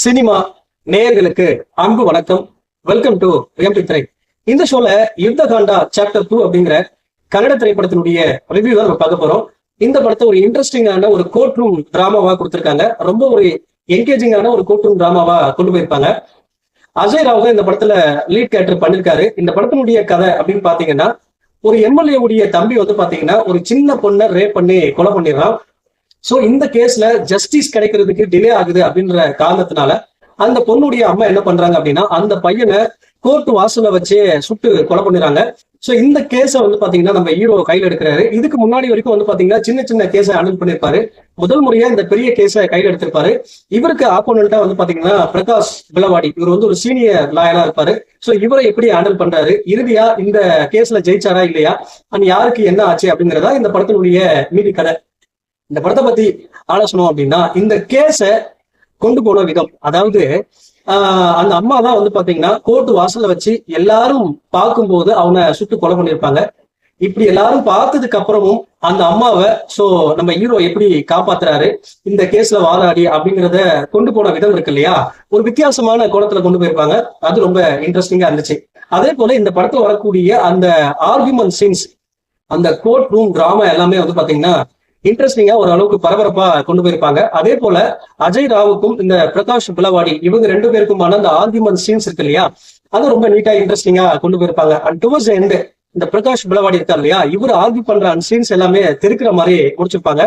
Cinema நேயர்களுக்கு அன்பு வணக்கம். வெல்கம் டு எம்டி திரை. இந்த ஷோல யுத்த காண்டா சாப்டர் 2 அப்படிங்கிற கன்னட திரைப்படத்தினுடைய ரிவ்யூ தான் நம்ம பார்க்க போறோம். இந்த படத்தை ஒரு இன்ட்ரெஸ்டிங்கான ஒரு கோர்ட் ரூம் டிராமாவா கொடுத்திருக்காங்க. ரொம்ப ஒரு என்கேஜிங்கான ஒரு கோர்ட் ரூம் டிராமாவா கொண்டு போயிருப்பாங்க. அஜய் ராவ் தான் இந்த படத்துல லீட் கேரக்டர் பண்ணிருக்காரு. இந்த படத்தினுடைய கதை அப்படின்னு பாத்தீங்கன்னா, ஒரு எம்எல்ஏ உடைய தம்பி வந்து பாத்தீங்கன்னா ஒரு சின்ன பொண்ணை ரேப் பண்ணி கொலை பண்ணிடுறான். சோ இந்த கேஸ்ல ஜஸ்டிஸ் கிடைக்கிறதுக்கு டிலே ஆகுது அப்படின்ற காரணத்தினால அந்த பொண்ணுடைய அம்மா என்ன பண்றாங்க அப்படின்னா, அந்த பையனை கோர்ட் வாசல வச்சு சுட்டு கொலை பண்ணிடுறாங்க. சோ இந்த கேஸ வந்து பாத்தீங்கன்னா நம்ம ஹீரோ கையில எடுக்கிறாரு. இதுக்கு முன்னாடி வரைக்கும் வந்து பாத்தீங்கன்னா சின்ன சின்ன கேஸை ஹேண்டில் பண்ணிருப்பாரு. முதல் முறையா இந்த பெரிய கேஸை கையில எடுத்திருப்பாரு. இவருக்கு ஆப்போனண்டா வந்து பாத்தீங்கன்னா பிரகாஷ் பிலவாடி, இவர் வந்து ஒரு சீனியர் லாயரா இருப்பாரு. சோ இவரை எப்படி ஹேண்டில் பண்றாரு, இறுதியா இந்த கேஸ்ல ஜெயிச்சாரா இல்லையா, அண்ட் யாருக்கு என்ன ஆச்சு அப்படிங்கறதா இந்த படத்தினுடைய மீதி கதை. இந்த படத்தை பத்தி ஆலோசனை அப்படின்னா, இந்த கேஸ கொண்டு போன விதம், அதாவது அந்த அம்மா தான் வந்து பாத்தீங்கன்னா கோர்ட் வாசல்ல வச்சு எல்லாரும் பார்க்கும்போது அவனை சுட்டு கொலை பண்ணிருப்பாங்க. இப்படி எல்லாரும் பார்த்ததுக்கு அப்புறமும் அந்த அம்மாவை சோ நம்ம ஹீரோ எப்படி காப்பாத்துறாரு இந்த கேஸ்ல வாதாடி அப்படிங்கிறத கொண்டு போன விதம் இருக்கு இல்லையா, ஒரு வித்தியாசமான கோணத்துல கொண்டு போயிருப்பாங்க. அது ரொம்ப இன்ட்ரெஸ்டிங்கா இருந்துச்சு. அதே போல இந்த படத்துல வரக்கூடிய அந்த ஆர்குமெண்ட் சீன்ஸ், அந்த கோர்ட் ரூம் டிராமா எல்லாமே வந்து பாத்தீங்கன்னா இன்ட்ரெஸ்டிங்கா ஒரு அளவுக்கு பரபரப்பா கொண்டு போயிருப்பாங்க. அதே போல அஜய் ராவுக்கும் இந்த பிரகாஷ் பிலவாடி இவங்க ரெண்டு பேருக்குமான அந்த ஆர்குமெண்ட் சீன்ஸ் இருக்கு இல்லையா, அது ரொம்ப நீட்டா இன்ட்ரெஸ்டிங்கா கொண்டு போயிருப்பாங்க. அண்ட் டுவர்ட்ஸ் எண்ட் இந்த பிரகாஷ் பிலவாடி இருக்கார் இல்லையா, இவர் ஆர்கியூ பண்ற அந்த சீன்ஸ் எல்லாமே தெரிக்கிற மாதிரி முடிச்சிருப்பாங்க.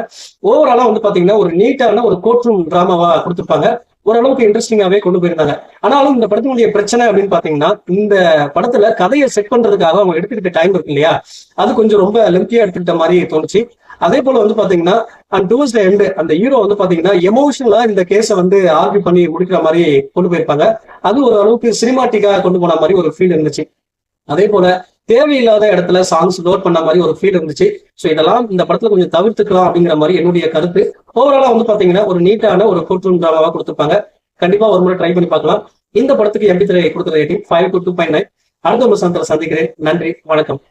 ஓவராலா வந்து பாத்தீங்கன்னா ஒரு நீட்டான ஒரு கோர்ட் ரூம் டிராமாவா கொடுத்திருப்பாங்க. ஓரளவுக்கு இன்ட்ரெஸ்டிங்காவே கொண்டு போயிருந்தாங்க. ஆனாலும் இந்த படத்தினுடைய பிரச்சனை அப்படின்னு பாத்தீங்கன்னா, இந்த படத்துல கதையை செட் பண்றதுக்காக அவங்க எடுத்துக்கிட்ட டைம் இருக்கு இல்லையா, அது கொஞ்சம் ரொம்ப லென்த்தியா எடுத்துக்கிட்ட மாதிரி தோணுச்சு. அதே போல வந்து பாத்தீங்கன்னா டுவர்ட்ஸ் தி எண்ட் அந்த ஹீரோ வந்து பாத்தீங்கன்னா எமோஷனலா இந்த கேஸை வந்து ஆர்கியூ பண்ணி முடிக்கிற மாதிரி கொண்டு போயிருப்பாங்க. அது ஒரு அளவுக்கு சினிமாட்டிக்கா கொண்டு போன மாதிரி ஒரு ஃபீல் இருந்துச்சு. அதே போல தேவையில்லாத இடத்துல சாங்ஸ் லோட் பண்ண மாதிரி ஒரு ஃபீல் இருந்துச்சு. ஸோ இதெல்லாம் இந்த படத்துல கொஞ்சம் தவிர்த்துக்கலாம் அப்படிங்கிற மாதிரி என்னுடைய கருத்து. ஓவராலா வந்து பாத்தீங்கன்னா ஒரு நீட்டான ஒரு கோர்ட் ரூம் டிராமாவா கொடுத்துருப்பாங்க. கண்டிப்பா ஒரு முறை ட்ரை பண்ணி பார்க்கலாம். இந்த படத்துக்கு எம்பி3 கொடுத்த ரேட்டிங் 5 to 2.9. அடுத்த ஒரு சந்திக்கிறேன். நன்றி, வணக்கம்.